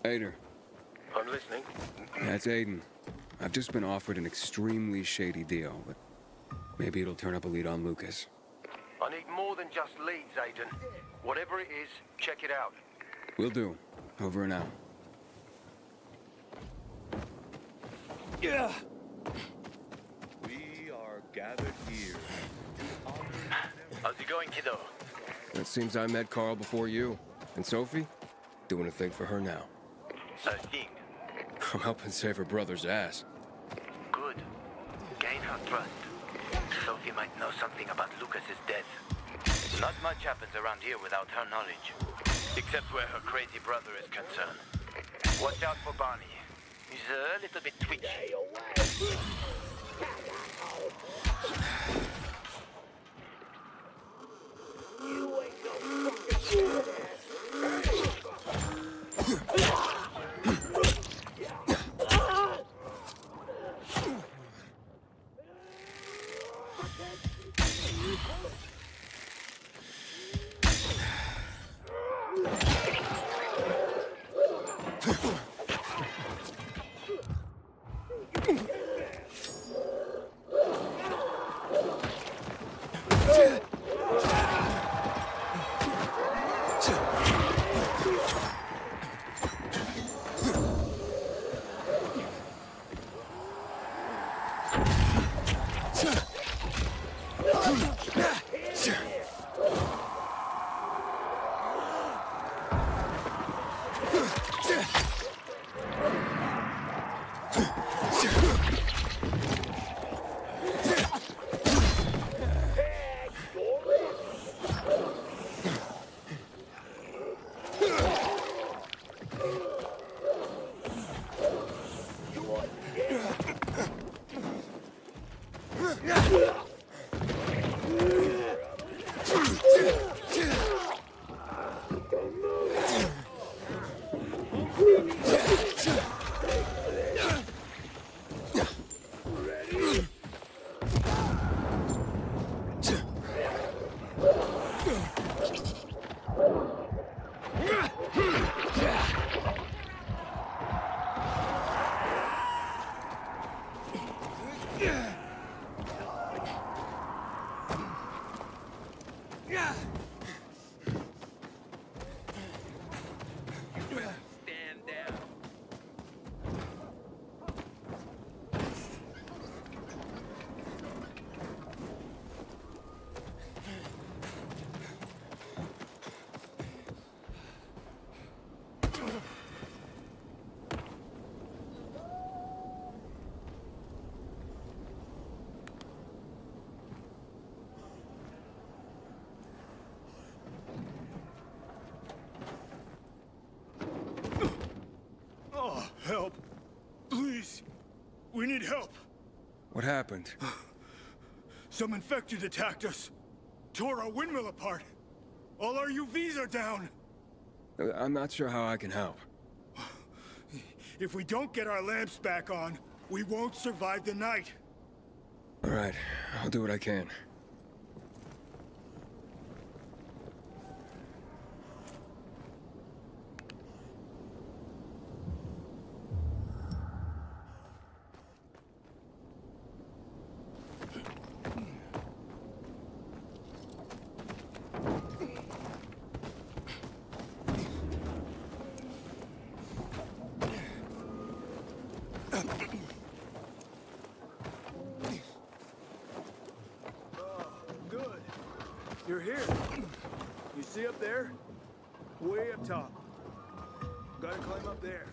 Ader. I'm listening. That's Aiden. I've just been offered an extremely shady deal, but maybe it'll turn up a lead on Lucas. I need more than just leads, Aiden. Whatever it is, check it out. Will do. Over and out. Yeah. We are gathered here to honor. How's it going, kiddo? It seems I met Carl before you. And Sophie? Doing a thing for her now. A thing. I'm helping save her brother's ass. Good. Gain her trust. Sophie might know something about Lucas's death. Not much happens around here without her knowledge. Except where her crazy brother is concerned. Watch out for Barney. He's a little bit twitchy. You ain't no fucking Help. Please. We need help. What happened? Some infected attacked us. Tore our windmill apart. All our UVs are down. I'm not sure how I can help. If we don't get our lamps back on, we won't survive the night. All right, I'll do what I can. Good. You're here. You see up there? Way up top. Gotta climb up there.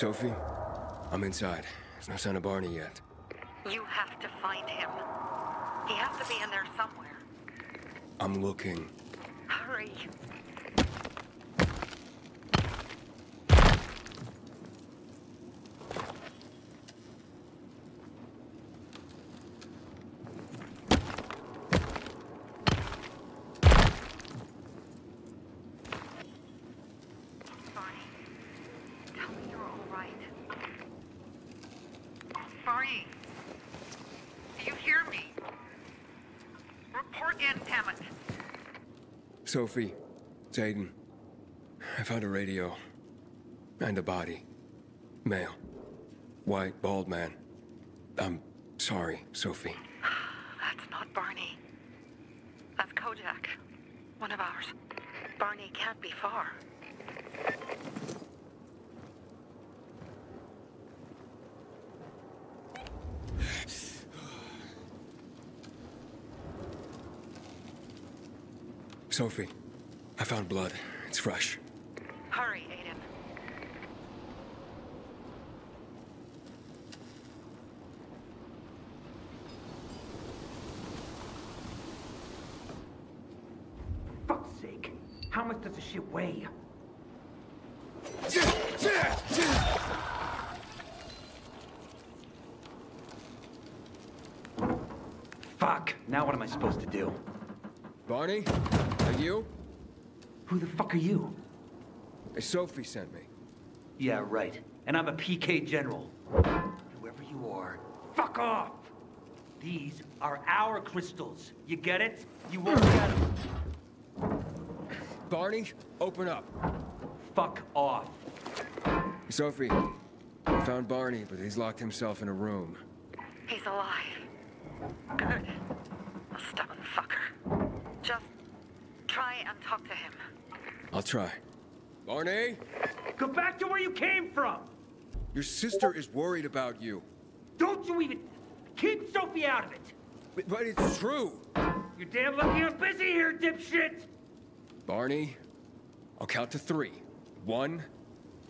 Sophie, I'm inside. There's no sign of Barney yet. You have to find him. He has to be in there somewhere. I'm looking. Hurry. Barney, do you hear me? Report in, damn it. Sophie, it's Aiden. I found a radio. And a body. Male. White, bald man. I'm sorry, Sophie. That's not Barney. That's Kojak. One of ours. Barney can't be far. Sophie, I found blood. It's fresh. Hurry, Aiden. Fuck's sake. How much does this shit weigh? Fuck. Now what am I supposed to do? Barney? Are you? Who the fuck are you? Sophie sent me. Yeah, right. And I'm a PK general. Whoever you are, fuck off! These are our crystals. You get it? You won't get them. Barney, open up. Fuck off. Sophie, I found Barney, but he's locked himself in a room. He's alive. Good. A stubborn fucker. Just try and talk to him. I'll try. Barney? Go back to where you came from! Your sister is worried about you. Don't you even... Keep Sophie out of it! But it's true. You're damn lucky I'm busy here, dipshit! Barney, I'll count to 3. 1,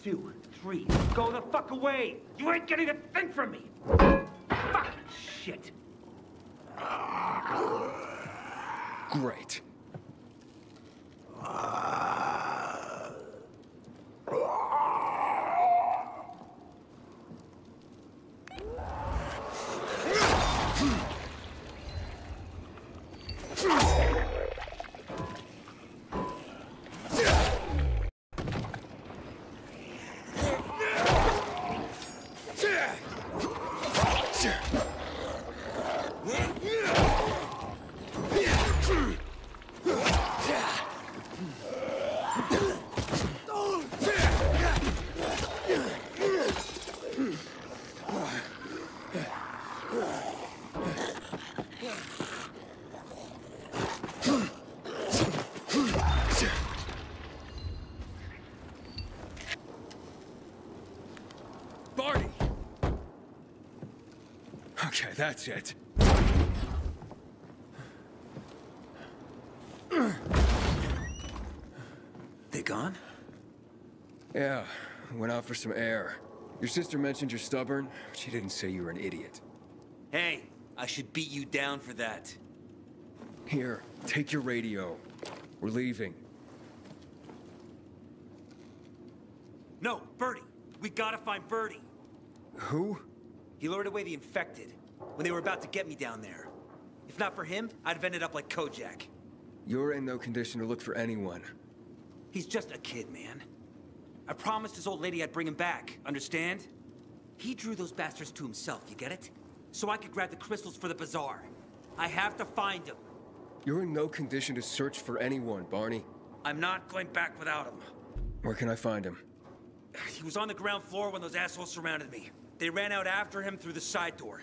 2, 3. Go the fuck away! You ain't getting a thing from me! Fucking shit! great. Barney! Okay, that's it. They gone? Yeah, went out for some air. Your sister mentioned you're stubborn, but she didn't say you were an idiot. Hey, I should beat you down for that. Here, take your radio. We're leaving. No, Birdie. We gotta find Birdie. Who? He lured away the infected when they were about to get me down there. If not for him, I'd have ended up like Kojak. You're in no condition to look for anyone. He's just a kid, man. I promised his old lady I'd bring him back, understand? He drew those bastards to himself, you get it? So I could grab the crystals for the bazaar. I have to find him. You're in no condition to search for anyone, Barney. I'm not going back without him. Where can I find him? He was on the ground floor when those assholes surrounded me. They ran out after him through the side door.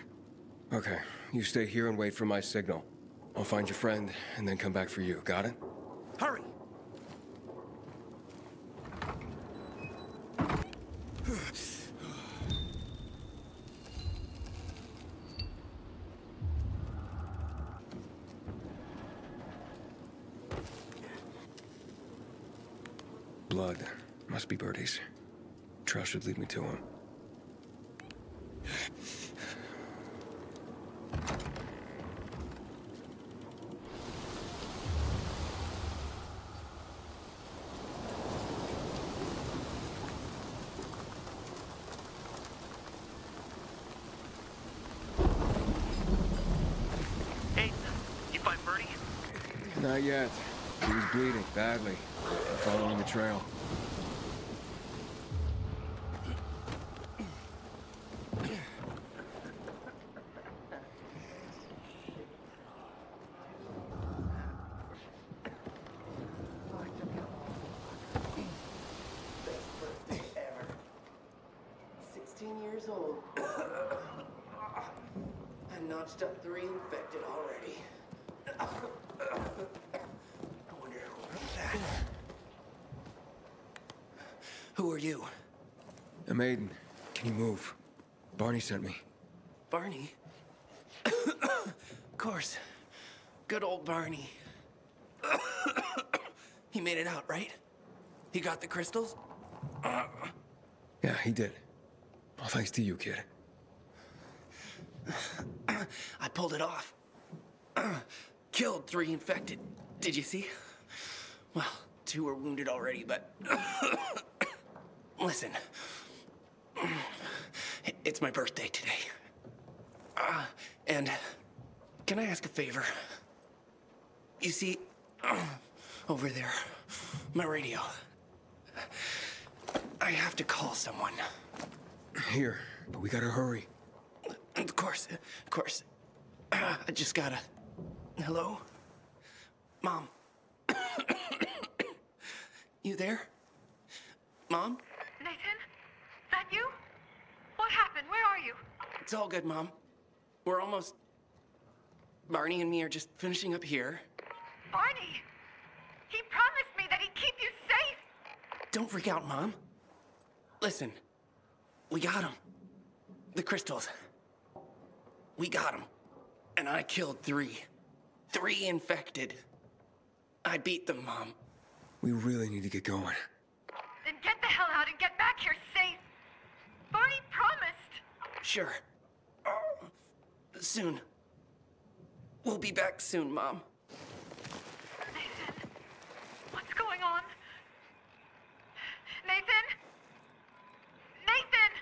Okay, you stay here and wait for my signal. I'll find your friend and then come back for you. Got it? Hurry! Blood. Must be Birdie's. Trail should lead me to him. Hey, you find Birdie? Not yet. He was bleeding badly. I'm following the trail. Ever. 16 years old. I notched up 3 infected already. I wonder who was that. Who are you? I'm Aiden. Can you move? Barney sent me. Barney? Of course. Good old Barney. He made it out, right? He got the crystals? Yeah, he did. All thanks to you, kid. I pulled it off. Killed 3 infected. Did you see? Well, 2 were wounded already, but... Listen. It's my birthday today. And can I ask a favor? You see, over there, my radio. I have to call someone. Here, but we gotta hurry. Of course, of course. I just gotta... Hello? Mom? You there? Mom? Nathan? That you? What happened? Where are you? It's all good, Mom. We're almost... Barney and me are just finishing up here. Barney! He promised me that he'd keep you safe! Don't freak out, Mom. Listen, we got him. The crystals. We got him. And I killed 3. 3 infected. I beat them, Mom. We really need to get going. Then get the hell out and get back here safe! Barney promised! Sure. Soon. We'll be back soon, Mom. Nathan? What's going on? Nathan? Nathan!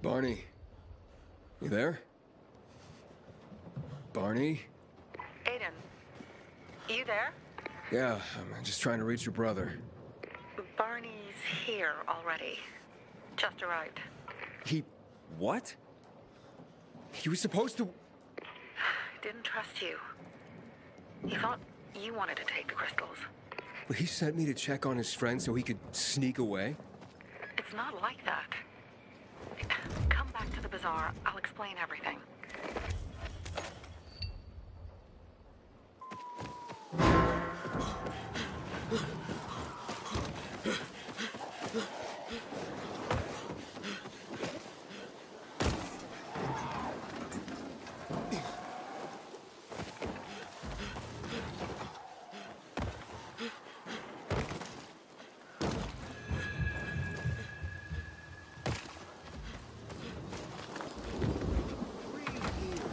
Barney. You there? Barney? Aiden, you there? Yeah, I'm just trying to reach your brother. Barney's here already. Just arrived. He... what? He was supposed to... Didn't trust you. He thought you wanted to take the crystals. But he sent me to check on his friend so he could sneak away? It's not like that. Come back to the bazaar. I'll explain everything.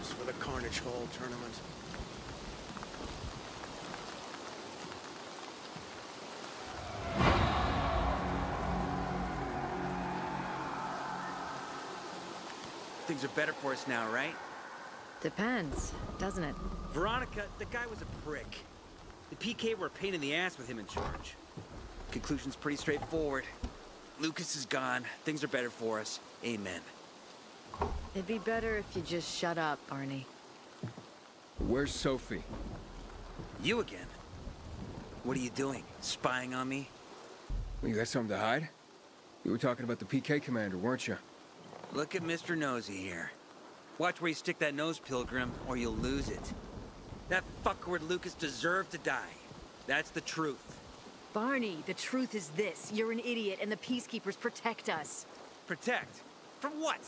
For the Carnage Hall tournament. Things are better for us now, right? Depends, doesn't it? Veronica, the guy was a prick. The PK were a pain in the ass with him in charge. Conclusion's pretty straightforward. Lucas is gone. Things are better for us. Amen. It'd be better if you just shut up, Barney. Where's Sophie? You again? What are you doing? Spying on me? Well, you got something to hide? You were talking about the PK commander, weren't you? Look at Mr. Nosy here. Watch where you stick that nose, Pilgrim, or you'll lose it. That fuckward Lucas deserved to die. That's the truth. Barney, the truth is this. You're an idiot, and the Peacekeepers protect us. Protect? From what?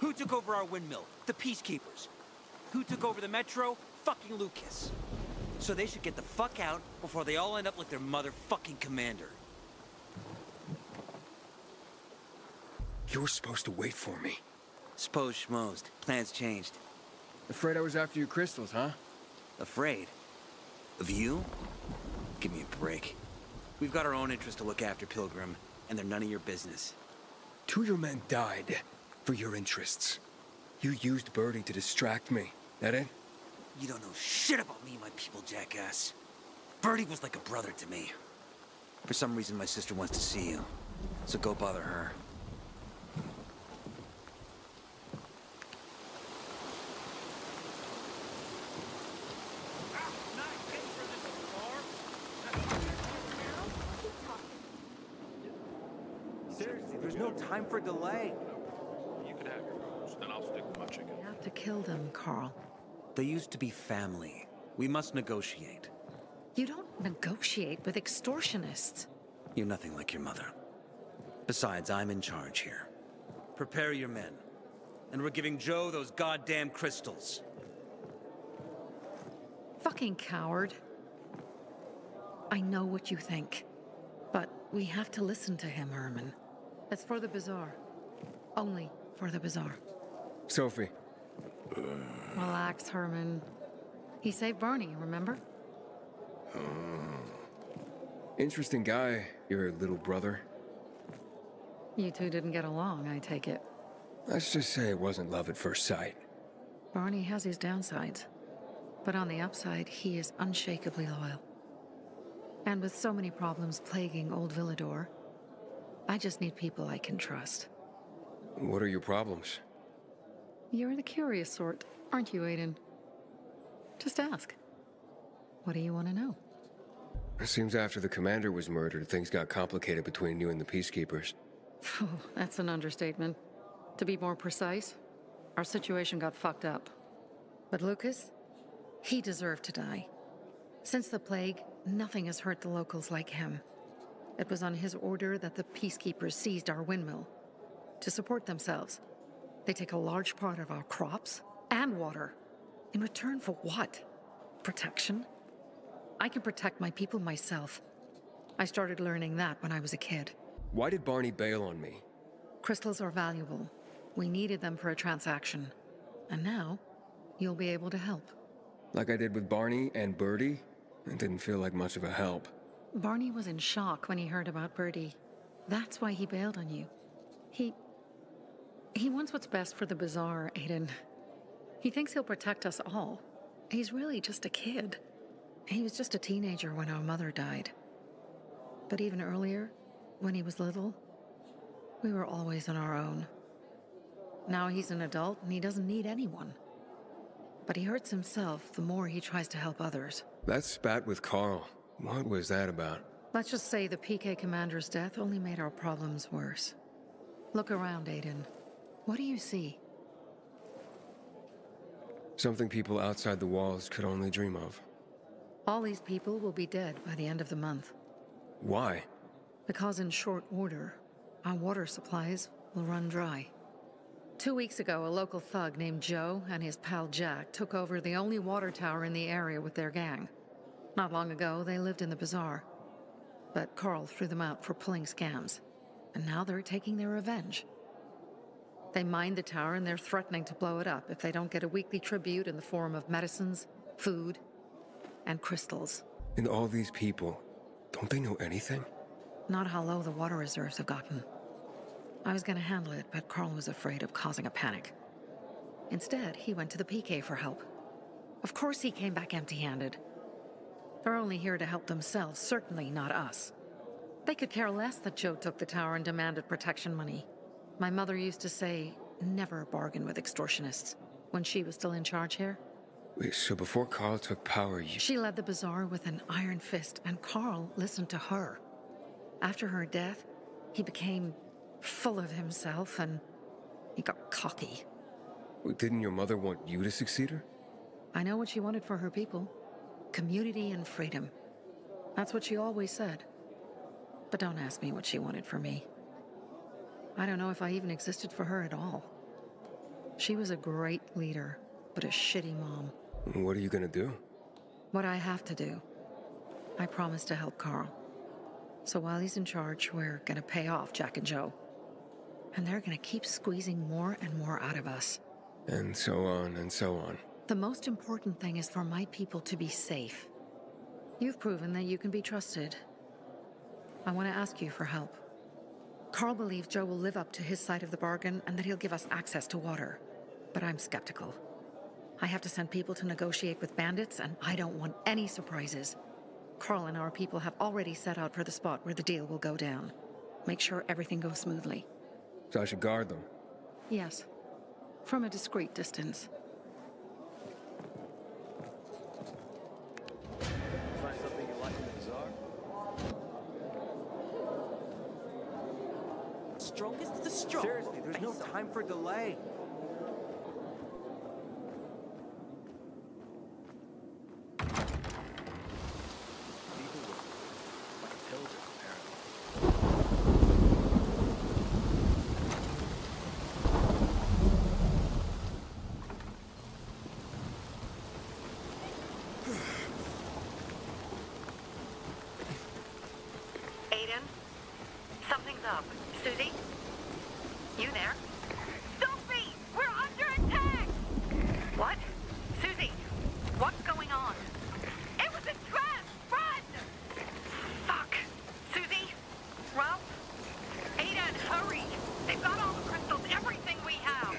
Who took over our windmill? The Peacekeepers. Who took over the Metro? Fucking Lucas. So they should get the fuck out before they all end up like their motherfucking commander. You were supposed to wait for me. S'posed schmozed. Plans changed. Afraid I was after your crystals, huh? Afraid? Of you? Give me a break. We've got our own interests to look after, Pilgrim, and they're none of your business. 2 of your men died for your interests. You used Birdie to distract me. That it? You don't know shit about me and my people, jackass. Birdie was like a brother to me. For some reason, my sister wants to see you, so go bother her. Seriously, there's no time for delay. You can have your goose, then I'll stick with my chicken. You have to kill them, Carl. They used to be family. We must negotiate. You don't negotiate with extortionists. You're nothing like your mother. Besides, I'm in charge here. Prepare your men. And we're giving Joe those goddamn crystals. Fucking coward. I know what you think. But we have to listen to him, Herman. It's for the Bazaar. Only for the Bazaar. Sophie. Relax, Herman. He saved Barney, remember? Interesting guy, your little brother. You two didn't get along, I take it. Let's just say it wasn't love at first sight. Barney has his downsides. But on the upside, he is unshakably loyal. And with so many problems plaguing Old Villador, I just need people I can trust. What are your problems? You're the curious sort, aren't you, Aiden? Just ask. What do you want to know? It seems after the commander was murdered, things got complicated between you and the Peacekeepers. Oh, that's an understatement. To be more precise, our situation got fucked up. But Lucas, he deserved to die. Since the plague, nothing has hurt the locals like him. It was on his order that the Peacekeepers seized our windmill. To support themselves, they take a large part of our crops and water. In return for what? Protection? I can protect my people myself. I started learning that when I was a kid. Why did Barney bail on me? Crystals are valuable. We needed them for a transaction. And now, you'll be able to help. Like I did with Barney and Birdie? It didn't feel like much of a help. Barney was in shock when he heard about Birdie. That's why he bailed on you. He wants what's best for the Bazaar, Aiden. He thinks he'll protect us all. He's really just a kid. He was just a teenager when our mother died. But even earlier, when he was little, we were always on our own. Now he's an adult and he doesn't need anyone. But he hurts himself the more he tries to help others. That spat with Carl. What was that about? Let's just say the PK commander's death only made our problems worse. Look around, Aiden. What do you see? Something people outside the walls could only dream of. All these people will be dead by the end of the month. Why? Because in short order, our water supplies will run dry. 2 weeks ago, a local thug named Joe and his pal Jack took over the only water tower in the area with their gang. Not long ago, they lived in the Bazaar. But Carl threw them out for pulling scams. And now they're taking their revenge. They mined the tower and they're threatening to blow it up if they don't get a weekly tribute in the form of medicines, food, and crystals. And all these people, don't they know anything? Not how low the water reserves have gotten. I was gonna handle it, but Carl was afraid of causing a panic. Instead, he went to the PK for help. Of course he came back empty-handed. They're only here to help themselves, certainly not us. They could care less that Joe took the tower and demanded protection money. My mother used to say, never bargain with extortionists, when she was still in charge here. Wait, so before Carl took power, you... She led the bazaar with an iron fist, and Carl listened to her. After her death, he became full of himself and he got cocky. Wait, didn't your mother want you to succeed her? I know what she wanted for her people. Community and freedom. That's what she always said. But don't ask me what she wanted for me. I don't know if I even existed for her at all. She was a great leader, but a shitty mom. What are you gonna do? What I have to do. I promised to help Carl. So while he's in charge, we're gonna pay off Jack and Joe. And they're gonna keep squeezing more and more out of us. And so on and so on. The most important thing is for my people to be safe. You've proven that you can be trusted. I want to ask you for help. Carl believes Joe will live up to his side of the bargain and that he'll give us access to water. But I'm skeptical. I have to send people to negotiate with bandits, and I don't want any surprises. Carl and our people have already set out for the spot where the deal will go down. Make sure everything goes smoothly. So I should guard them? Yes. From a discreet distance. Find something you like in the bazaar? Strongest the strong. Seriously, there's no time for delay. Aiden, something's up. Susie? You there? Sophie! We're under attack! What? Susie, what's going on? It was a trap! Run! Fuck! Susie? Ralph? Aiden, hurry! They've got all the crystals, everything we have!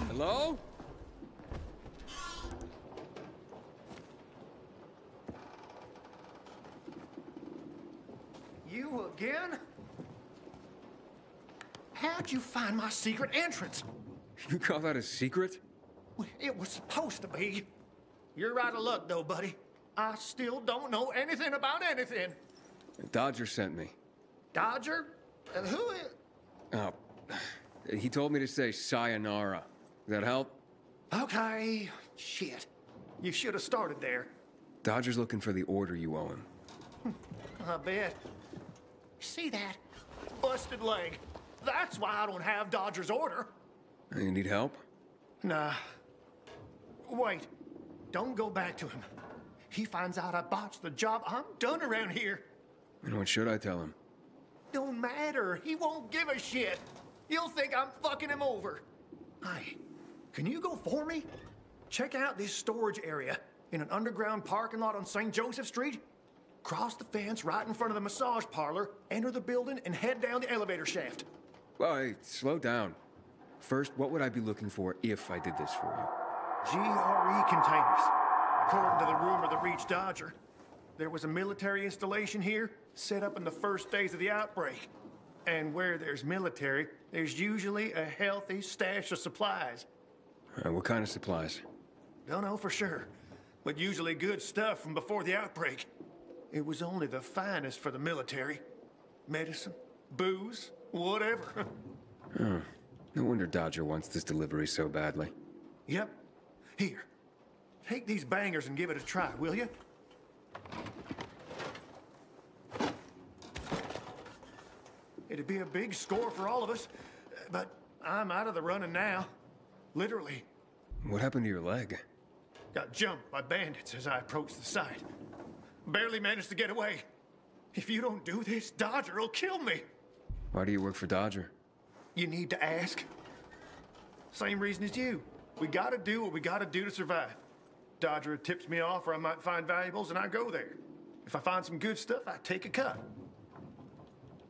Hello? You again? How'd you find my secret entrance? You call that a secret? It was supposed to be. You're out of luck, though, buddy. I still don't know anything about anything. Dodger sent me. Dodger? Who is... Oh, he told me to say sayonara. Does that help? Okay. Shit. You should have started there. Dodger's looking for the order you owe him. I bet. See that? Busted leg. That's why I don't have Dodger's order. You need help? Nah. Wait. Don't go back to him. He finds out I botched the job, I'm done around here. And what should I tell him? Don't matter. He won't give a shit. He'll think I'm fucking him over. Hey, can you go for me? Check out this storage area in an underground parking lot on St. Joseph Street. Cross the fence right in front of the massage parlor, enter the building, and head down the elevator shaft. Well, hey, slow down. First, what would I be looking for if I did this for you? GRE containers. According to the rumor that reached Dodger, there was a military installation here set up in the first days of the outbreak. And where there's military, there's usually a healthy stash of supplies. What kind of supplies? Don't know for sure, but usually good stuff from before the outbreak. It was only the finest for the military. Medicine, booze, whatever. Oh, no wonder Dodger wants this delivery so badly. Yep. Here, take these bangers and give it a try, will you? It'd be a big score for all of us, but I'm out of the running now. Literally. What happened to your leg? Got jumped by bandits as I approached the site. Barely managed to get away. If you don't do this, Dodger will kill me. Why do you work for Dodger? You need to ask. Same reason as you. We gotta do what we gotta do to survive. Dodger tips me off where I might find valuables, and I go there. If I find some good stuff, I take a cut.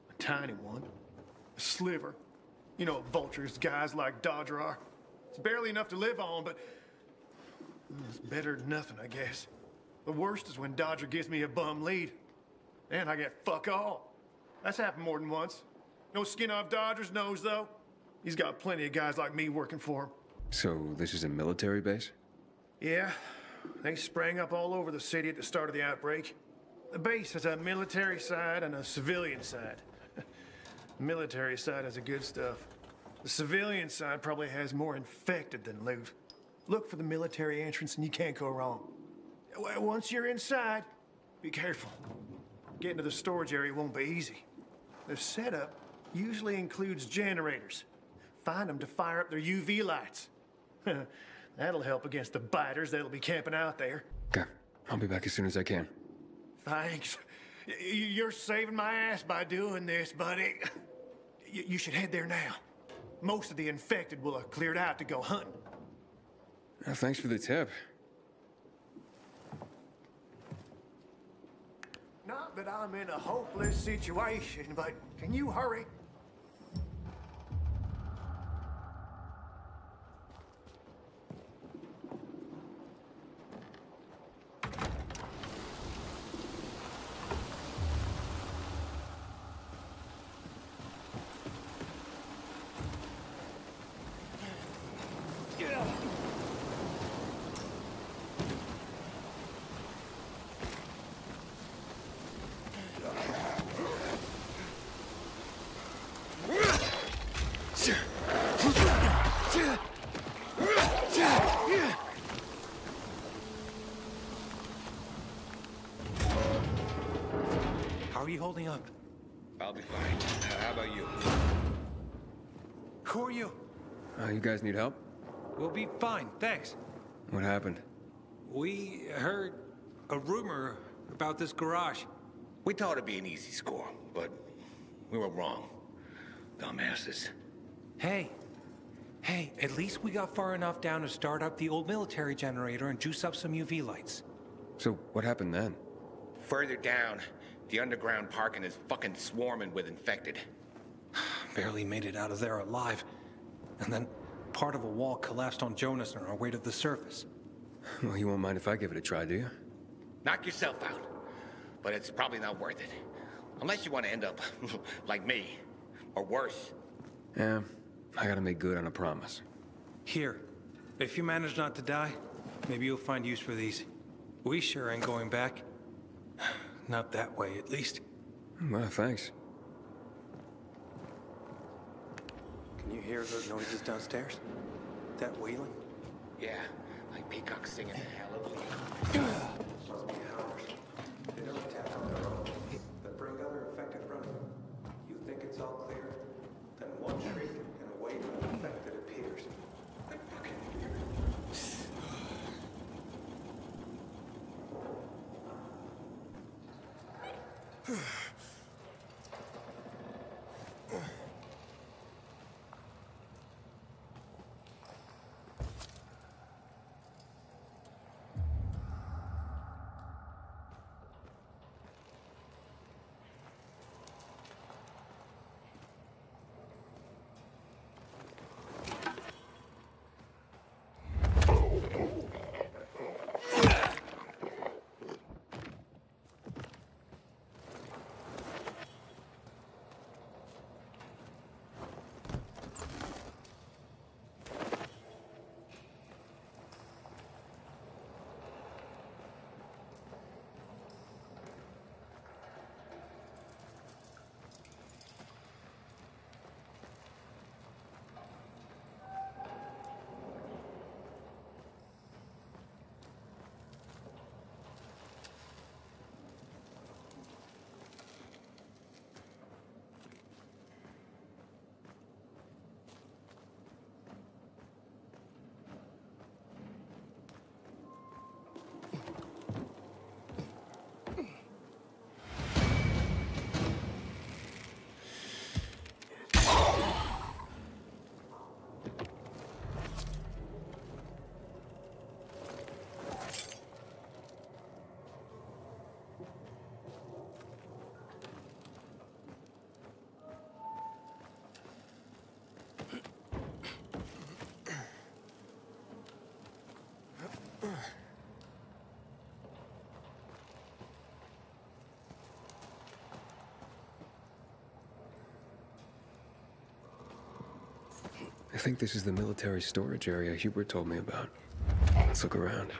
A tiny one. A sliver. You know what vultures guys like Dodger are. It's barely enough to live on, but it's better than nothing, I guess. The worst is when Dodger gives me a bum lead. And I get fuck all. That's happened more than once. No skin off Dodger's nose, though. He's got plenty of guys like me working for him. So, this is a military base? Yeah, they sprang up all over the city at the start of the outbreak. The base has a military side and a civilian side. The military side has the good stuff. The civilian side probably has more infected than loot. Look for the military entrance and you can't go wrong. Once you're inside, be careful. Getting to the storage area won't be easy. Their setup usually includes generators. Find them to fire up their UV lights. That'll help against the biters that'll be camping out there. Okay, I'll be back as soon as I can. Thanks. You're saving my ass by doing this, buddy. You should head there now. Most of the infected will have cleared out to go hunting. Thanks for the tip. Not that I'm in a hopeless situation, but can you hurry? How are you holding up? I'll be fine. How about you? Who are you? You guys need help? We'll be fine, thanks. What happened? We heard a rumor about this garage. We thought it'd be an easy score, but we were wrong. Dumbasses. Hey, at least we got far enough down to start up the old military generator and juice up some UV lights. So, what happened then? Further down, the underground parking is fucking swarming with infected. Barely made it out of there alive. And then part of a wall collapsed on Jonas on our way to the surface. Well, you won't mind if I give it a try, do you? Knock yourself out. But it's probably not worth it. Unless you want to end up like me. Or worse. Yeah, I gotta make good on a promise. Here, if you manage not to die, maybe you'll find use for these. We sure ain't going back. Not that way, at least. Well, thanks. Can you hear those noises downstairs? That wailing? Yeah, like peacocks singing the hallelujah. Must be ours. They don't attack on their own, but bring other infected running. You think it's all clear? Then one shriek and a wave of infected appears. I fucking hear it. I think this is the military storage area Hubert told me about. Let's look around.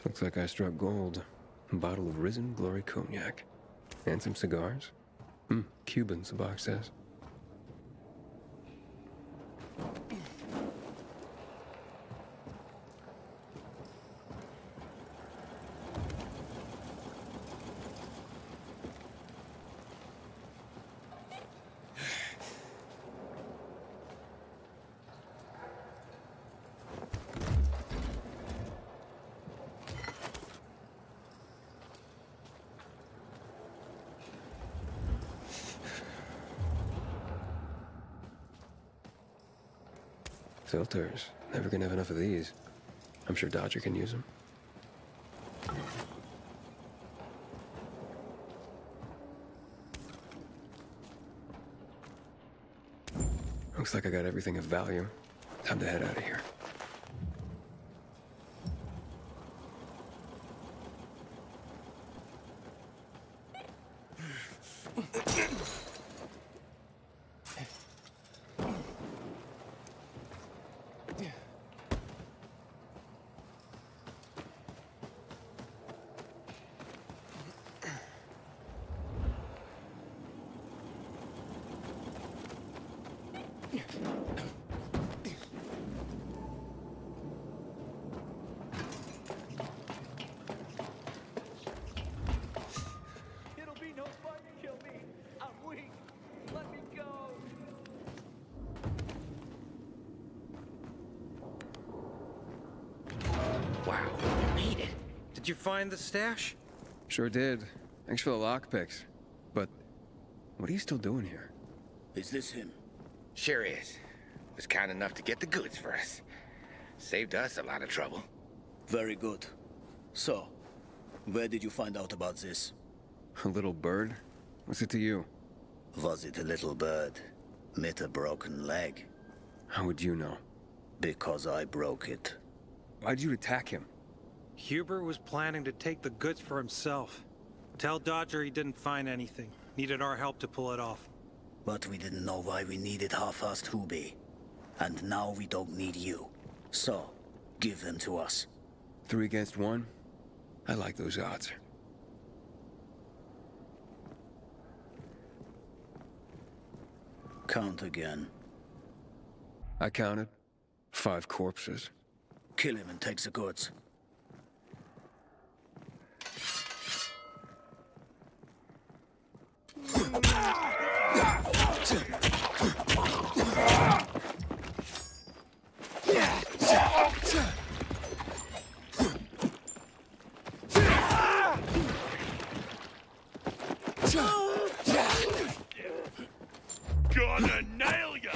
Looks like I struck gold. A bottle of Risen Glory Cognac. And some cigars. Cubans, the box says. Filters. Never gonna have enough of these. I'm sure Dodger can use them. Looks like I got everything of value. Time to head out of here. It'll be no fun to kill me. I'm weak. Let me go. Wow, you made it. Did you find the stash? Sure did. Thanks for the lockpicks. But what are you still doing here? Is this him? Sure is. Was kind enough to get the goods for us. Saved us a lot of trouble. Very good. So, where did you find out about this? A little bird? What's it to you? Was it a little bird? With a broken leg? How would you know? Because I broke it. Why'd you attack him? Hubert was planning to take the goods for himself. Tell Dodger he didn't find anything. Needed our help to pull it off. But we didn't know why we needed half-assed Hubie. And now we don't need you. So, give them to us. 3 against 1? I like those odds. Count again. I counted. 5 corpses. Kill him and take the goods. Gonna nail ya!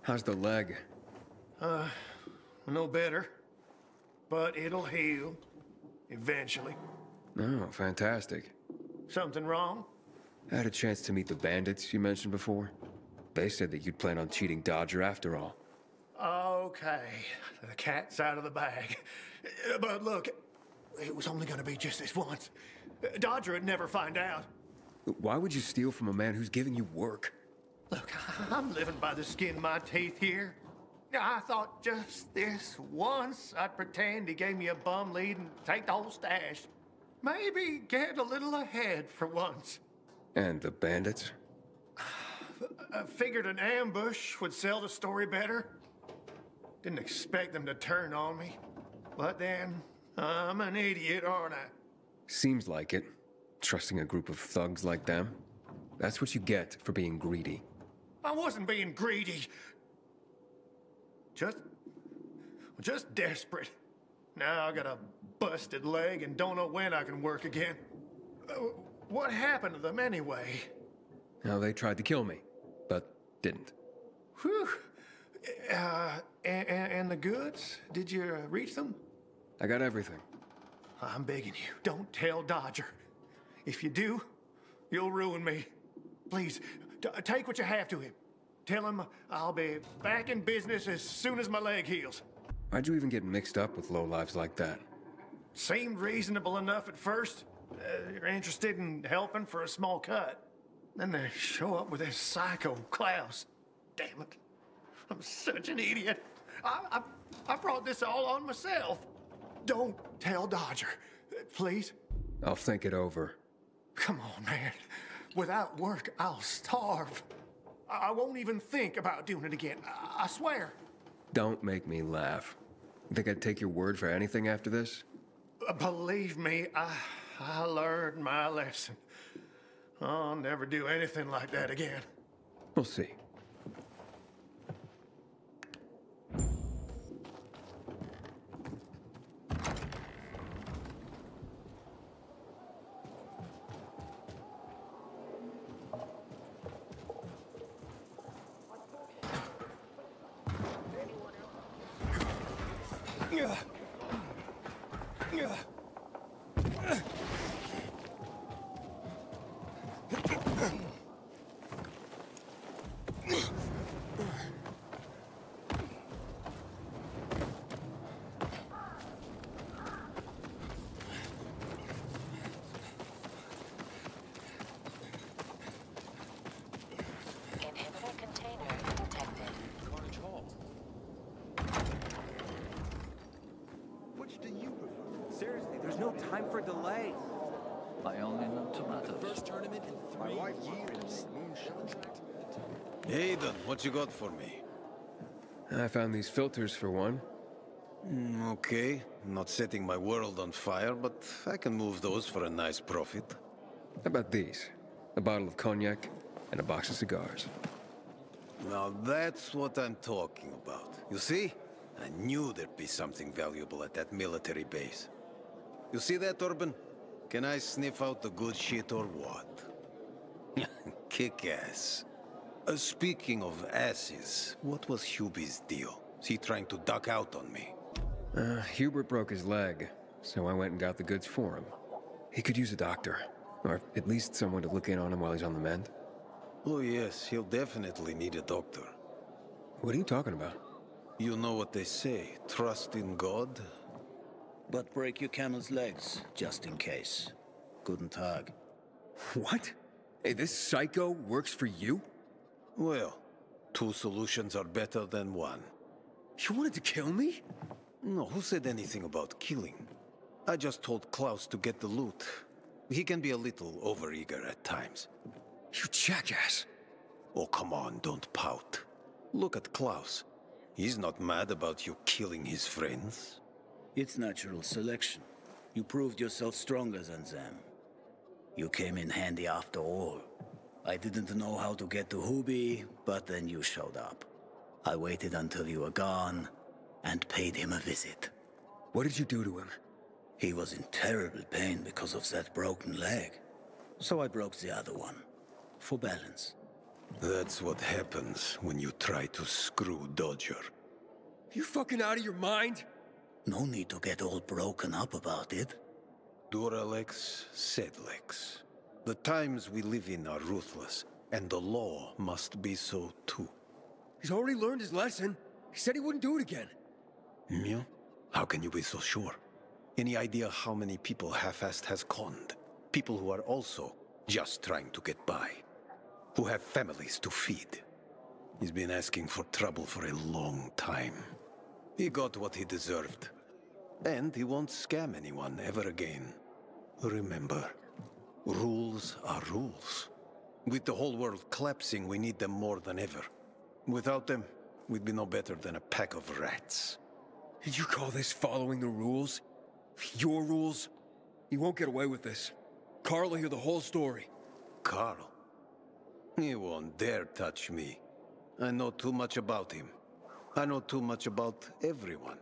How's the leg? No better. But it'll heal. Eventually. Oh, fantastic. Something wrong? I had a chance to meet the bandits you mentioned before. They said that you'd plan on cheating Dodger after all. Okay. The cat's out of the bag. But look, it was only gonna be just this once. Dodger would never find out. Why would you steal from a man who's giving you work? Look, I'm living by the skin of my teeth here. I thought just this once I'd pretend he gave me a bum lead and take the whole stash. Maybe get a little ahead for once. And the bandits? I figured an ambush would sell the story better. Didn't expect them to turn on me. But then, I'm an idiot, aren't I? Seems like it. Trusting a group of thugs like them. That's what you get for being greedy. I wasn't being greedy. Just desperate. Now I got a busted leg and don't know when I can work again. What happened to them anyway? Now, they tried to kill me, but didn't. Whew. And the goods? Did you reach them? I got everything. I'm begging you, don't tell Dodger. If you do, you'll ruin me. Please, take what you have to him. Tell him I'll be back in business as soon as my leg heals. Why'd you even get mixed up with lowlives like that? Seemed reasonable enough at first. You're interested in helping for a small cut. Then they show up with this psycho Klaus. Damn it. I'm such an idiot. I brought this all on myself. Don't tell Dodger, please. I'll think it over. Come on, man. Without work, I'll starve. I won't even think about doing it again. I swear. Don't make me laugh. You think I'd take your word for anything after this? Believe me, I learned my lesson. I'll never do anything like that again. We'll see. Seriously, there's no time for delay. I only know tomatoes. First tournament in 3 years. Aiden, what you got for me? I found these filters for one. Okay. Not setting my world on fire, but I can move those for a nice profit. How about these? A bottle of cognac and a box of cigars. Now that's what I'm talking about. You see? I knew there'd be something valuable at that military base. You see that, Urban? Can I sniff out the good shit or what? Kick ass. Speaking of asses, what was Hubie's deal? Is he trying to duck out on me? Hubert broke his leg, so I went and got the goods for him. He could use a doctor, or at least someone to look in on him while he's on the mend. Oh yes, he'll definitely need a doctor. What are you talking about? You know what they say, trust in God. But break your camel's legs, just in case. Guten Tag. What? Hey, this psycho works for you? Well, 2 solutions are better than 1. You wanted to kill me? No, who said anything about killing? I just told Klaus to get the loot. He can be a little overeager at times. You jackass! Oh, come on, don't pout. Look at Klaus. He's not mad about you killing his friends. It's natural selection. You proved yourself stronger than them. You came in handy after all. I didn't know how to get to Hubie, but then you showed up. I waited until you were gone and paid him a visit. What did you do to him? He was in terrible pain because of that broken leg. So I broke the other one, for balance. That's what happens when you try to screw Dodger. You fucking out of your mind? No need to get all broken up about it. Duralex, Sedlex. The times we live in are ruthless, and the law must be so too. He's already learned his lesson. He said he wouldn't do it again. Yeah? How can you be so sure? Any idea how many people Half-Assed has conned? People who are also just trying to get by. Who have families to feed. He's been asking for trouble for a long time. He got what he deserved. And he won't scam anyone ever again. Remember, rules are rules. With the whole world collapsing, we need them more than ever. Without them, we'd be no better than a pack of rats. Did you call this following the rules? Your rules? You won't get away with this. Carl will hear the whole story. Carl? He won't dare touch me. I know too much about him. I know too much about everyone.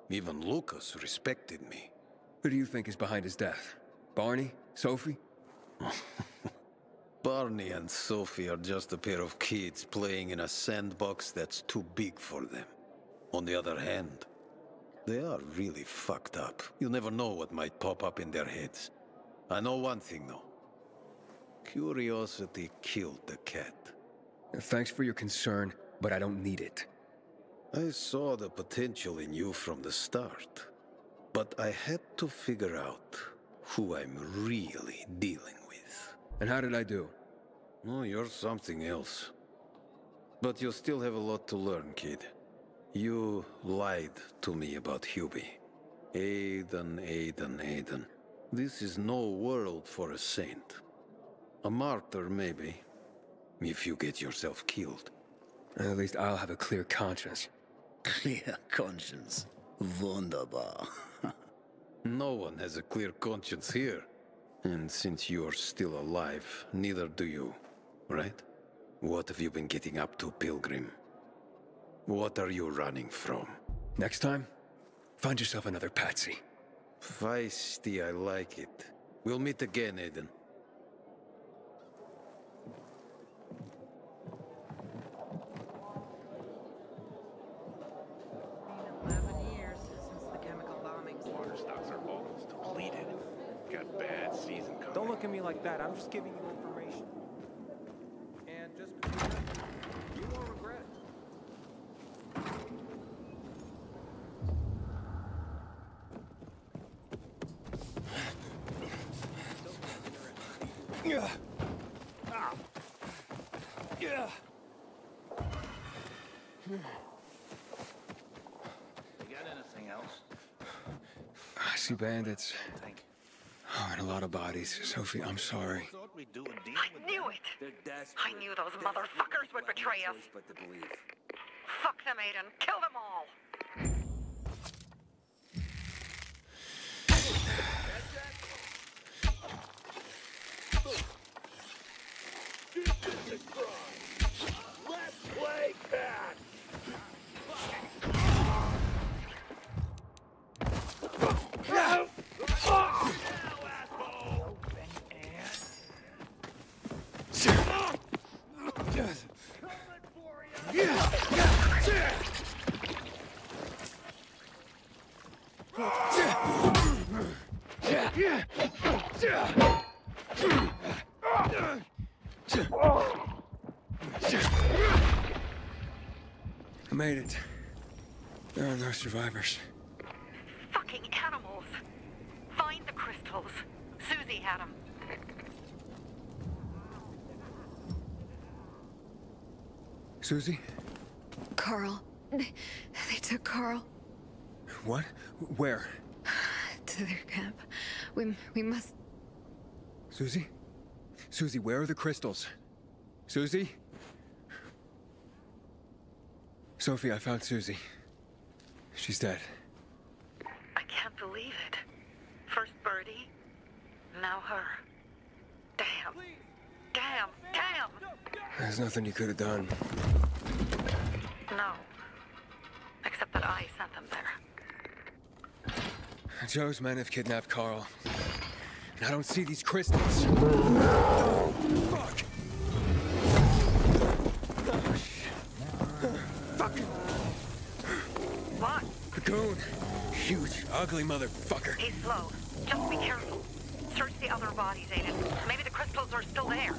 Even Lucas respected me. Who do you think is behind his death? Barney? Sophie? Barney and Sophie are just a pair of kids playing in a sandbox that's too big for them. On the other hand, they are really fucked up. You never know what might pop up in their heads. I know one thing, though. Curiosity killed the cat. Thanks for your concern, but I don't need it. I saw the potential in you from the start. But I had to figure out who I'm really dealing with. And how did I do? Oh, you're something else. But you still have a lot to learn, kid. You lied to me about Hubie. Aiden. This is no world for a saint. A martyr, maybe, if you get yourself killed. At least I'll have a clear conscience. Clear conscience. Wunderbar. No one has a clear conscience here. And since you're still alive, neither do you, right? What have you been getting up to, Pilgrim? What are you running from? Next time, find yourself another patsy. Feisty, I like it. We'll meet again, Aiden. Don't look at me like that. I'm just giving you information. And just between us, you won't regret it. Yeah. Yeah. You got anything else? I see bandits. Oh, and a lot of bodies. Sophie, I'm sorry. I knew it! I knew those motherfuckers would betray us. Fuck them, Aiden. Kill them all! Let's play cat! I made it. There are no survivors. Fucking animals! Find the crystals. Susie had them. Susie? Carl. They took Carl. What? Where? To their camp. We must... Susie? Susie, where are the crystals? Susie? Sophie, I found Susie. She's dead. I can't believe it. First Birdie, now her. Damn. Damn. There's nothing you could have done. No. Except that I sent them there. Joe's men have kidnapped Carl. And I don't see these crystals. Fuck! Fuck! What? Cocoon! Huge, ugly motherfucker. He's slow. Just be careful. Search the other bodies, Aiden. Maybe the crystals are still there.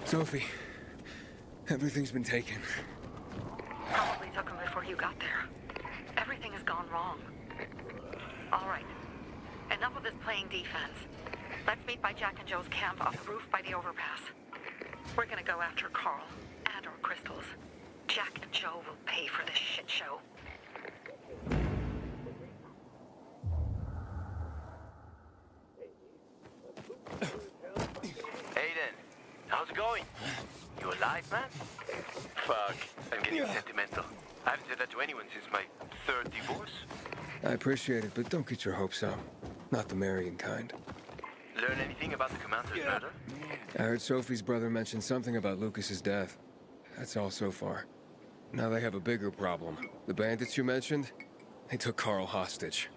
Sophie, everything's been taken. Probably took them before you got there. Everything has gone wrong. All right. Enough of this playing defense. Let's meet by Jack and Joe's camp on the roof by the overpass. We're gonna go after Carl and our crystals. Jack and Joe will pay for this shit show. Aiden, how's it going? You alive, man? Fuck, I'm getting sentimental. I haven't said that to anyone since my third divorce. I appreciate it, but don't get your hopes up. Not the marrying kind. Learn anything about the commander's murder? I heard Sophie's brother mention something about Lucas's death. That's all so far. Now they have a bigger problem. The bandits you mentioned, they took Carl hostage.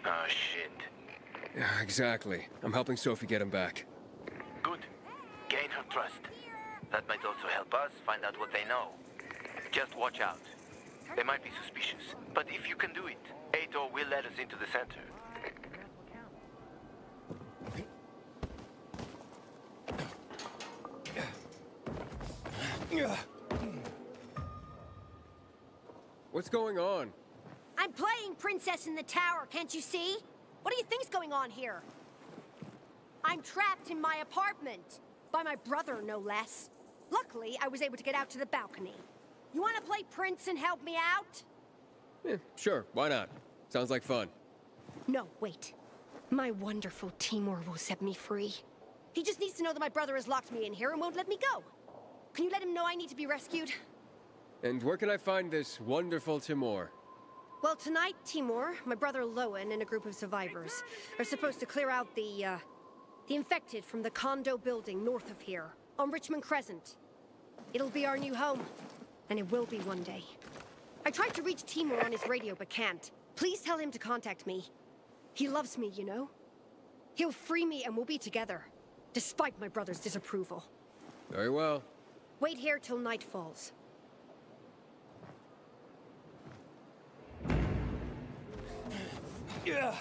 Oh, shit. Yeah, exactly. I'm helping Sophie get him back. Good. Gain her trust. That might also help us find out what they know. Just watch out. They might be suspicious, but if you can do it, Ato will let us into the center. What's going on? I'm playing Princess in the Tower, can't you see? What do you think's going on here? I'm trapped in my apartment. By my brother, no less. Luckily, I was able to get out to the balcony. You want to play Prince and help me out? Yeah, sure, why not? Sounds like fun. No, wait. My wonderful Timur will set me free. He just needs to know that my brother has locked me in here and won't let me go. Can you let him know I need to be rescued? And where can I find this wonderful Timur? Well, tonight, Timur, my brother Lowen, and a group of survivors are supposed to clear out the infected from the condo building north of here, on Richmond Crescent. It'll be our new home, and it will be one day. I tried to reach Timur on his radio, but can't. Please tell him to contact me. He loves me, you know? He'll free me and we'll be together, despite my brother's disapproval. Very well. Wait here till night falls. Yeah.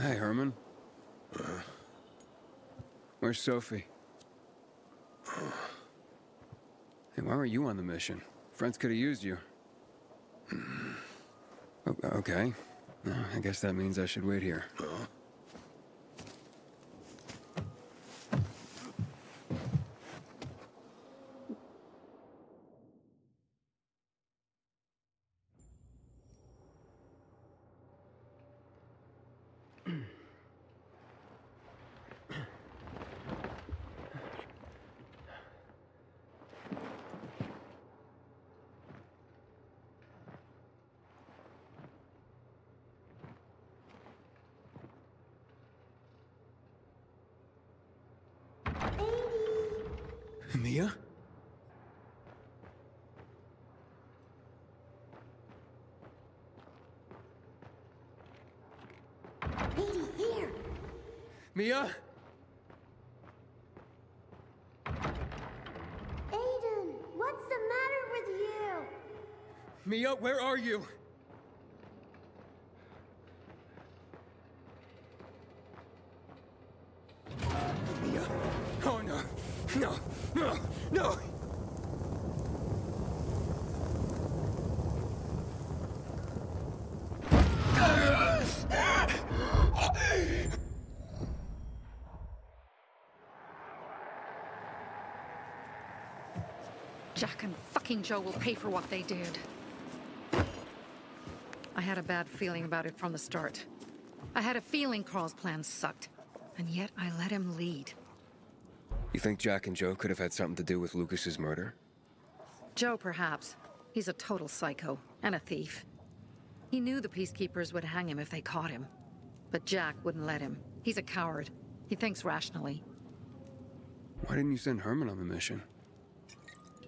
Hey, Herman. Where's Sophie? Hey, why weren't you on the mission? Friends could have used you. Okay. I guess that means I should wait here. Mia? Lady, here! Mia? Aiden, what's the matter with you? Mia, where are you? Mia? Oh no! No! No! No! Jack and fucking Joe will pay for what they did. I had a bad feeling about it from the start. I had a feeling Carl's plan sucked, and yet I let him lead. You think Jack and Joe could have had something to do with Lucas's murder? Joe, perhaps. He's a total psycho, and a thief. He knew the Peacekeepers would hang him if they caught him. But Jack wouldn't let him. He's a coward. He thinks rationally. Why didn't you send Herman on the mission?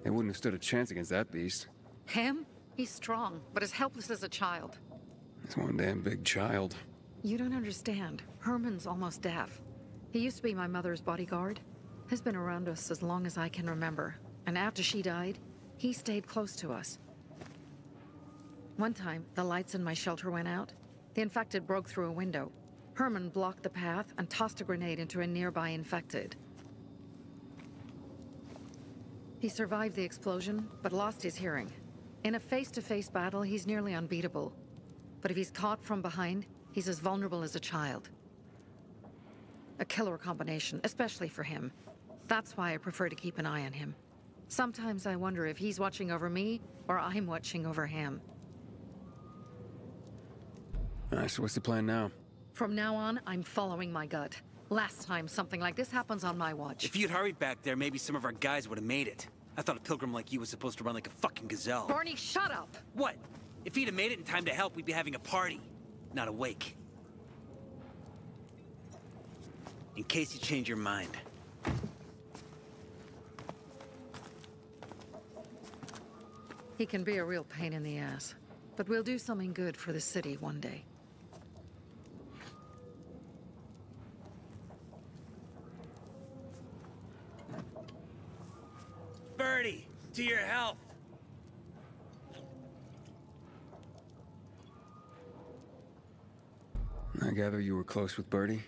They wouldn't have stood a chance against that beast. Him? He's strong, but as helpless as a child. He's one damn big child. You don't understand. Herman's almost deaf. He used to be my mother's bodyguard. He's been around us as long as I can remember. And after she died, he stayed close to us. One time, the lights in my shelter went out. The infected broke through a window. Herman blocked the path and tossed a grenade into a nearby infected. He survived the explosion, but lost his hearing. In a face-to-face battle, he's nearly unbeatable. But if he's caught from behind, he's as vulnerable as a child. A killer combination, especially for him. That's why I prefer to keep an eye on him. Sometimes I wonder if he's watching over me, or I'm watching over him. Alright, so what's the plan now? From now on, I'm following my gut. Last time something like this happens on my watch. If you'd hurried back there, maybe some of our guys would have made it. I thought a pilgrim like you was supposed to run like a fucking gazelle. Barney, shut up! What? If he'd have made it in time to help, we'd be having a party, not a wake. In case you change your mind. He can be a real pain in the ass. But we'll do something good for the city one day. Birdie, to your health. I gather you were close with Birdie?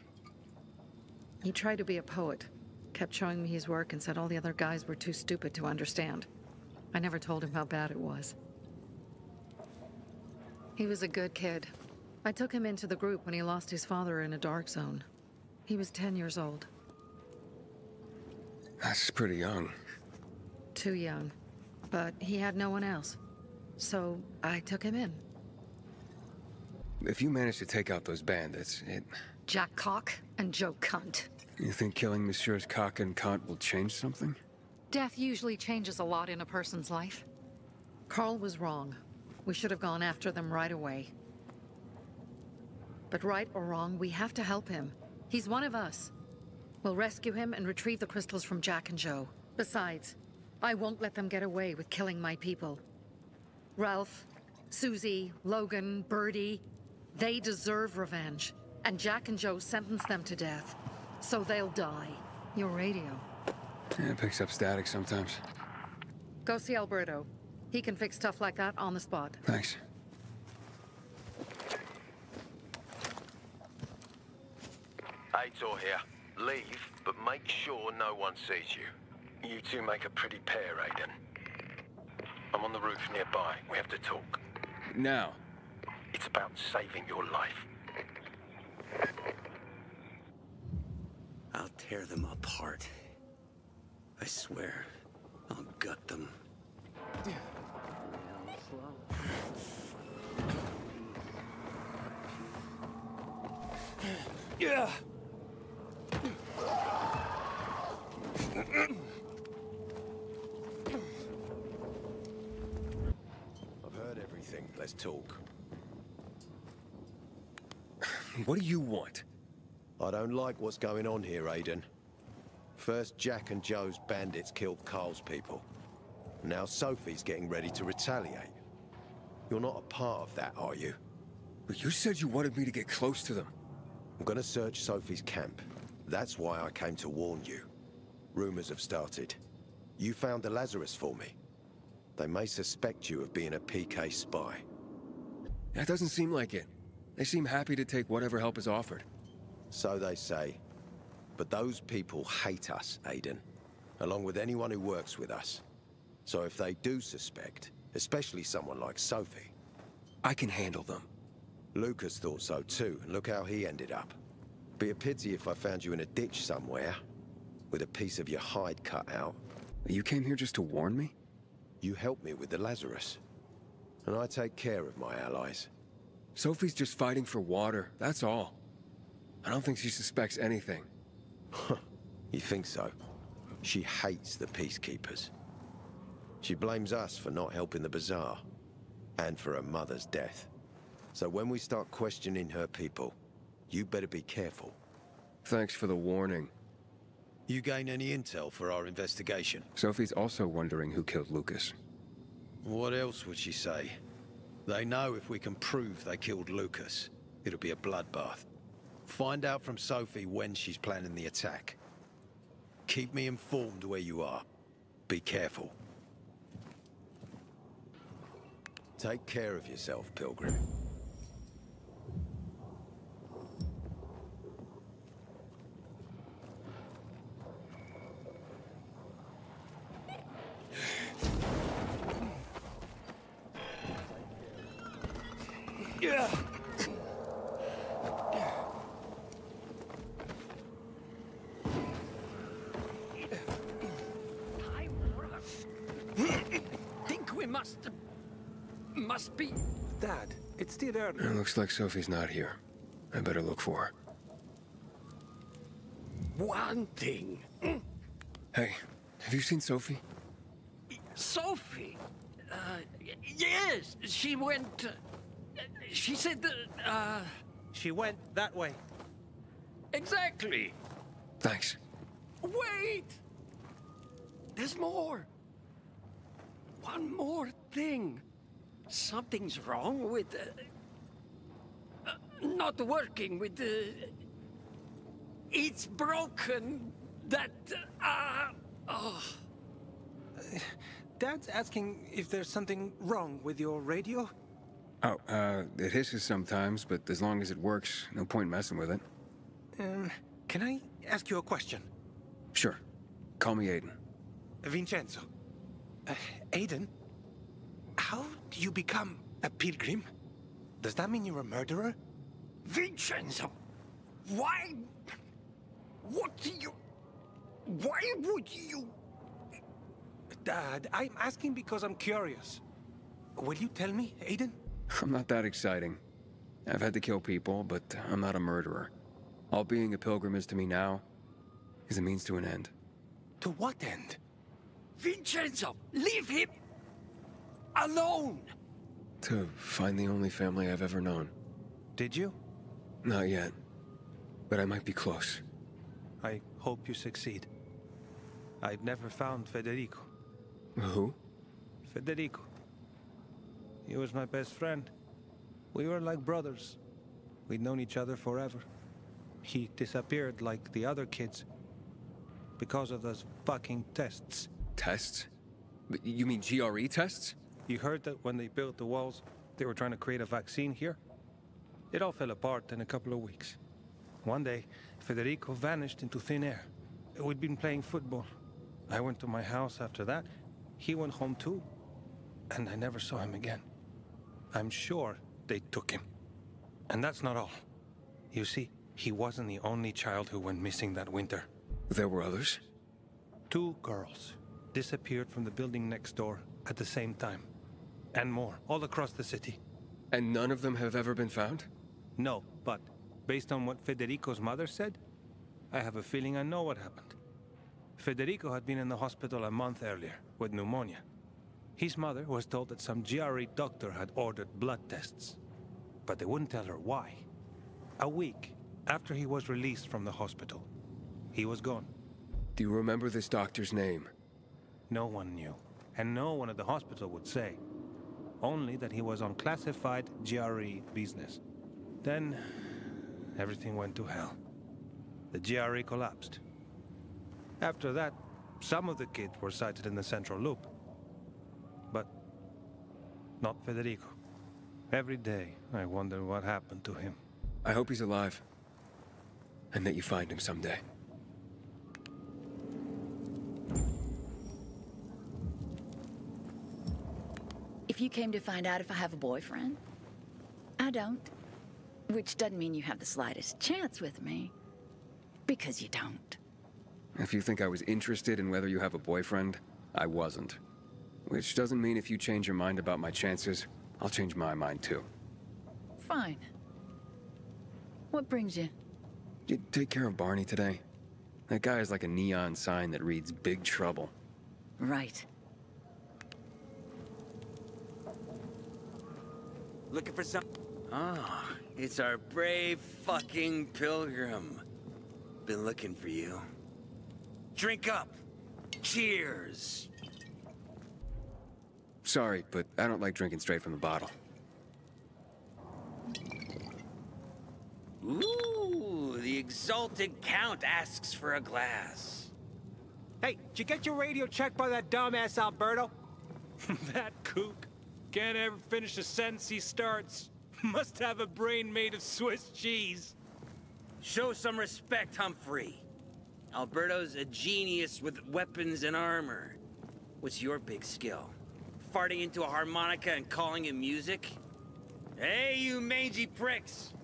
He tried to be a poet. Kept showing me his work and said all the other guys were too stupid to understand. I never told him how bad it was. He was a good kid. I took him into the group when he lost his father in a dark zone. He was 10 years old. That's pretty young. Too young. But he had no one else. So I took him in. If you manage to take out those bandits, Jack Cock and Joe Cunt. You think killing Messieurs Cock and Cunt will change something? Death usually changes a lot in a person's life. Carl was wrong. We should have gone after them right away. But right or wrong, we have to help him. He's one of us. We'll rescue him and retrieve the crystals from Jack and Joe. Besides, I won't let them get away with killing my people. Ralph, Susie, Logan, Birdie, they deserve revenge. And Jack and Joe sentenced them to death. So they'll die. Your radio. Yeah, it picks up static sometimes. Go see Alberto. He can fix stuff like that on the spot. Thanks. Aitor here. Leave, but make sure no one sees you. You two make a pretty pair, Aiden. I'm on the roof nearby. We have to talk. Now. It's about saving your life. I'll tear them apart. I swear, I'll gut them. Yeah. I've heard everything. Let's talk. What do you want? I don't like what's going on here, Aiden. First, Jack and Joe's bandits killed Carl's people. Now Sophie's getting ready to retaliate. You're not a part of that, are you? But you said you wanted me to get close to them. I'm gonna search Sophie's camp. That's why I came to warn you. Rumors have started. You found the Lazarus for me. They may suspect you of being a PK spy. That doesn't seem like it. They seem happy to take whatever help is offered. So they say. But those people hate us, Aiden. Along with anyone who works with us. So if they do suspect, especially someone like Sophie... I can handle them. Lucas thought so too, and look how he ended up. Be a pity if I found you in a ditch somewhere, with a piece of your hide cut out. You came here just to warn me? You helped me with the Lazarus. And I take care of my allies. Sophie's just fighting for water, that's all. I don't think she suspects anything. You think so? She hates the Peacekeepers. She blames us for not helping the Bazaar, and for her mother's death. So when we start questioning her people, you better be careful. Thanks for the warning. You gain any intel for our investigation? Sophie's also wondering who killed Lucas. What else would she say? They know if we can prove they killed Lucas, it'll be a bloodbath. Find out from Sophie when she's planning the attack. Keep me informed where you are. Be careful. Take care of yourself, Pilgrim. Yeah. Think we must be... Dad, it's still early. It looks like Sophie's not here. I better look for her. One thing. Hey, have you seen Sophie? Sophie? Yes, she went... she said that, She went that way. Exactly. Thanks. Wait! There's more. One more thing. Something's wrong with... not working with the... It's broken. That... oh. Dad's asking if there's something wrong with your radio? Oh, it hisses sometimes, but as long as it works, no point messing with it. Can I ask you a question? Sure. Call me Aiden. Vincenzo. Aiden? How do you become a pilgrim? Does that mean you're a murderer? Vincenzo! Why... what do you... why would you... Dad, I'm asking because I'm curious. Will you tell me, Aiden? I'm not that exciting. I've had to kill people, but I'm not a murderer. All being a pilgrim is to me now is a means to an end. To what end? Vincenzo, leave him alone! To find the only family I've ever known. Did you? Not yet. But I might be close. I hope you succeed. I've never found Federico. Who? Federico. He was my best friend. We were like brothers. We'd known each other forever. He disappeared like the other kids. because of those fucking tests. Tests? You mean GRE tests? You heard that when they built the walls, they were trying to create a vaccine here? It all fell apart in a couple of weeks. One day, Federico vanished into thin air. We'd been playing football. I went to my house after that. He went home too. And I never saw him again. I'm sure they took him. And that's not all. You see, he wasn't the only child who went missing that winter. There were others? 2 girls disappeared from the building next door at the same time. And more, all across the city. And none of them have ever been found? No, but based on what Federico's mother said, I have a feeling I know what happened. Federico had been in the hospital a month earlier with pneumonia. His mother was told that some GRE doctor had ordered blood tests, but they wouldn't tell her why. A week after he was released from the hospital, he was gone. Do you remember this doctor's name? No one knew, and no one at the hospital would say. Only that he was on classified GRE business. Then, everything went to hell. The GRE collapsed. After that, some of the kids were sighted in the central loop. But not Federico. Every day, I wonder what happened to him. I hope he's alive. And that you find him someday. If you came to find out if I have a boyfriend, I don't. Which doesn't mean you have the slightest chance with me. Because you don't. If you think I was interested in whether you have a boyfriend, I wasn't. Which doesn't mean if you change your mind about my chances, I'll change my mind too. Fine. What brings you? Did you take care of Barney today? That guy is like a neon sign that reads Big Trouble. Right. Looking for some... Ah, it's our brave fucking pilgrim. Been looking for you. Drink up. Cheers. Sorry, but I don't like drinking straight from the bottle. Ooh, the exalted count asks for a glass. Hey, did you get your radio checked by that dumbass Alberto? That kook can't ever finish a sentence he starts. Must have a brain made of Swiss cheese. Show some respect, Humphrey. Alberto's a genius with weapons and armor. What's your big skill? Farting into a harmonica and calling it music? Hey, you mangy pricks!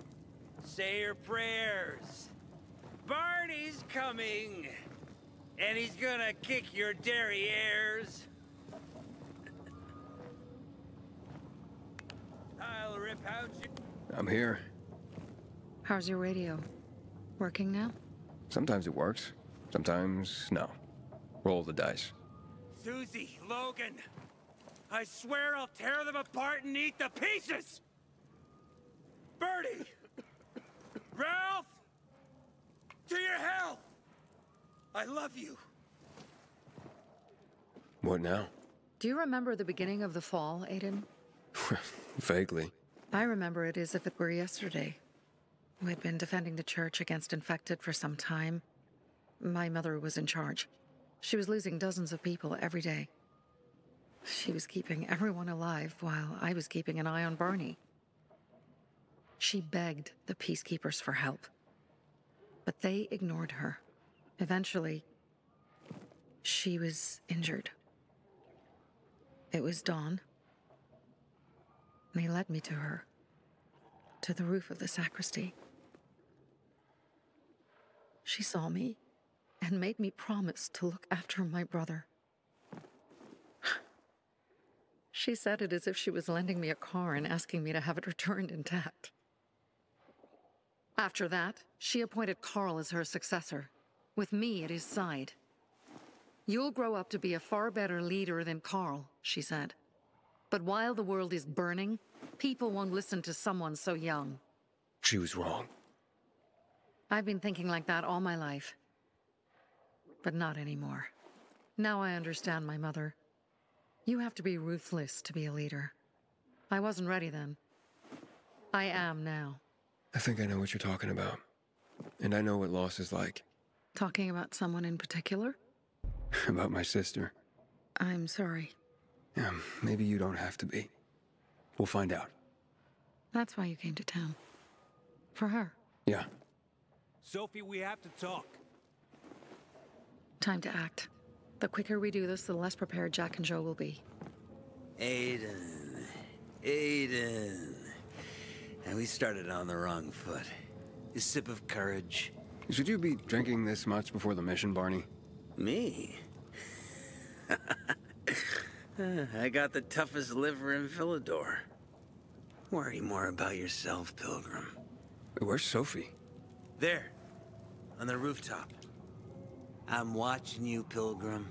Say your prayers. Barney's coming! And he's gonna kick your derrieres. I'll rip out you. I'm here. How's your radio? Working now? Sometimes it works. Sometimes, no. Roll the dice. Susie, Logan, I swear I'll tear them apart and eat the pieces! Bertie! Ralph! To your health! I love you. What now? Do you remember the beginning of the fall, Aiden? Vaguely. I remember it as if it were yesterday. We'd been defending the church against infected for some time. My mother was in charge. She was losing dozens of people every day. She was keeping everyone alive while I was keeping an eye on Barney. She begged the peacekeepers for help, but they ignored her. Eventually, she was injured. It was dawn. They led me to her, to the roof of the sacristy. She saw me and made me promise to look after my brother. She said it as if she was lending me a car and asking me to have it returned intact. After that, she appointed Carl as her successor, with me at his side. You'll grow up to be a far better leader than Carl, she said. But while the world is burning, people won't listen to someone so young. She was wrong. I've been thinking like that all my life. But not anymore. Now I understand my mother. You have to be ruthless to be a leader. I wasn't ready then. I am now. I think I know what you're talking about. And I know what loss is like. Talking about someone in particular? About my sister. I'm sorry. Yeah, maybe you don't have to be. We'll find out. That's why you came to town. For her. Yeah. Sophie, we have to talk. Time to act. The quicker we do this, the less prepared Jack and Joe will be. Aiden. Aiden. And we started on the wrong foot. A sip of courage. Should you be drinking this much before the mission, Barney? Me? I got the toughest liver in Villador. Worry more about yourself, Pilgrim. Where's Sophie? There. On the rooftop. I'm watching you, Pilgrim.